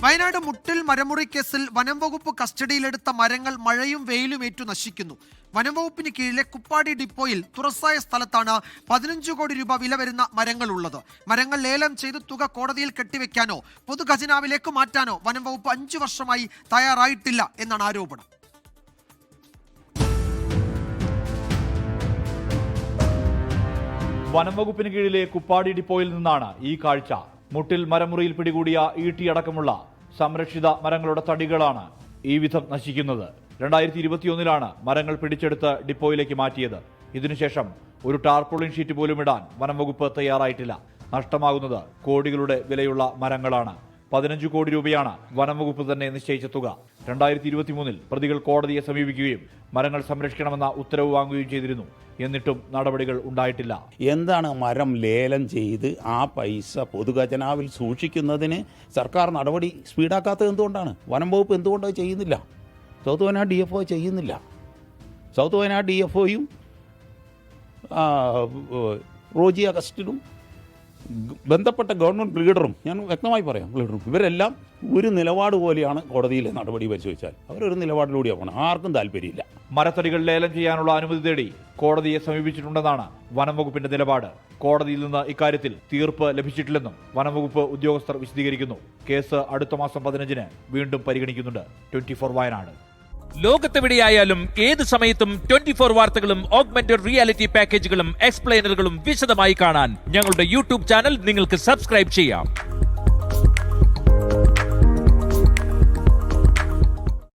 വയനാട് മുട്ടിൽ മരമുറി കേസിൽ വനം വകുപ്പ് കസ്റ്റഡിയിലെടുത്ത മരങ്ങൾ മഴയും വെയിലും ഏറ്റു നശിക്കുന്നു. വനം വകുപ്പിന് കീഴിലെ കുപ്പാടി ഡിപ്പോയിൽ തുറസായ സ്ഥലത്താണ് 15 കോടി രൂപ വില വരുന്ന മരങ്ങൾ ഉള്ളത്. മരങ്ങൾ ലേലം ചെയ്ത് തുക കോടതിയിൽ കെട്ടിവെക്കാനോ പൊതുഖജനാവിലേക്ക് മാറ്റാനോ വനം വകുപ്പ് 5 വർഷമായി തയ്യാറായിട്ടില്ല എന്നാണ് ആരോപണം. വനം വകുപ്പിന് കീഴിലെ കുപ്പാടി ഡിപ്പോയിൽ നിന്നാണ് ഈ കാഴ്ച. മുട്ടിൽ മരമുറിയിൽ പിടികൂടിയ ഈട്ടി അടക്കമുള്ള സംരക്ഷിത മരങ്ങളുടെ തടികളാണ് ഈ വിധം നശിക്കുന്നത്. 2021 മരങ്ങൾ പിടിച്ചെടുത്ത് ഡിപ്പോയിലേക്ക് മാറ്റിയത്. ഇതിനുശേഷം ഒരു ടാർപോളിൻ ഷീറ്റ് പോലും ഇടാൻ വനം വകുപ്പ് തയ്യാറായിട്ടില്ല. നഷ്ടമാകുന്നത് കോടികളുടെ വിലയുള്ള മരങ്ങളാണ്. 15 കോടി രൂപയാണ് വനം വകുപ്പ് തന്നെ നിശ്ചയിച്ച തുക. 2023 പ്രതികൾ കോടതിയെ സമീപിക്കുകയും മരങ്ങൾ സംരക്ഷിക്കണമെന്ന ഉത്തരവ് വാങ്ങുകയും ചെയ്തിരുന്നു. എന്നിട്ടും നടപടികൾ ഉണ്ടായിട്ടില്ല. എന്താണ് മരം ലേലം ചെയ്ത് ആ പൈസ പൊതുഖജനാവിൽ സൂക്ഷിക്കുന്നതിന് സർക്കാർ നടപടി സ്പീഡാക്കാത്തത് എന്തുകൊണ്ടാണ്? വനം വകുപ്പ് എന്തുകൊണ്ട് ചെയ്യുന്നില്ല? സൗത്ത് വയനാട് DFO ചെയ്യുന്നില്ല. സൗത്ത് വയനാട് DFOയും റോജി അഗസ്റ്റിനും ബന്ധപ്പെട്ട ഗവൺമെൻറ് ലീഡറും, ഞാൻ വ്യക്തമായി പറയാം, ലീഡറും ഇവരെല്ലാം ഒരു നിലപാട് പോലെയാണ് കോടതിയിലെ നടപടി പരിശോധിച്ചാൽ. അവരൊരു നിലപാടിലൂടെയാണ് പോകണം. ആർക്കും താല്പര്യമില്ല. മരത്തടികൾ ലേലം ചെയ്യാനുള്ള അനുമതി തേടി കോടതിയെ സമീപിച്ചിട്ടുണ്ടെന്നാണ് വനം വകുപ്പിന്റെ നിലപാട്. കോടതിയിൽ നിന്ന് ഇക്കാര്യത്തിൽ തീർപ്പ് ലഭിച്ചിട്ടില്ലെന്നും വനം വകുപ്പ് ഉദ്യോഗസ്ഥർ വിശദീകരിക്കുന്നു. കേസ് അടുത്ത മാസം 15 വീണ്ടും പരിഗണിക്കുന്നുണ്ട്. 24 വയനാട്. ലോകത്തെവിടെയായാലും ഏത് സമയത്തും 24 വാർത്തകളും ഓഗ്മെന്റഡ് റിയാലിറ്റി പാക്കേജുകളും എക്സ്പ്ലെയിനറുകളും വിശദമായി കാണാൻ ഞങ്ങളുടെ യൂട്യൂബ് ചാനൽ നിങ്ങൾക്ക് സബ്സ്ക്രൈബ് ചെയ്യാം.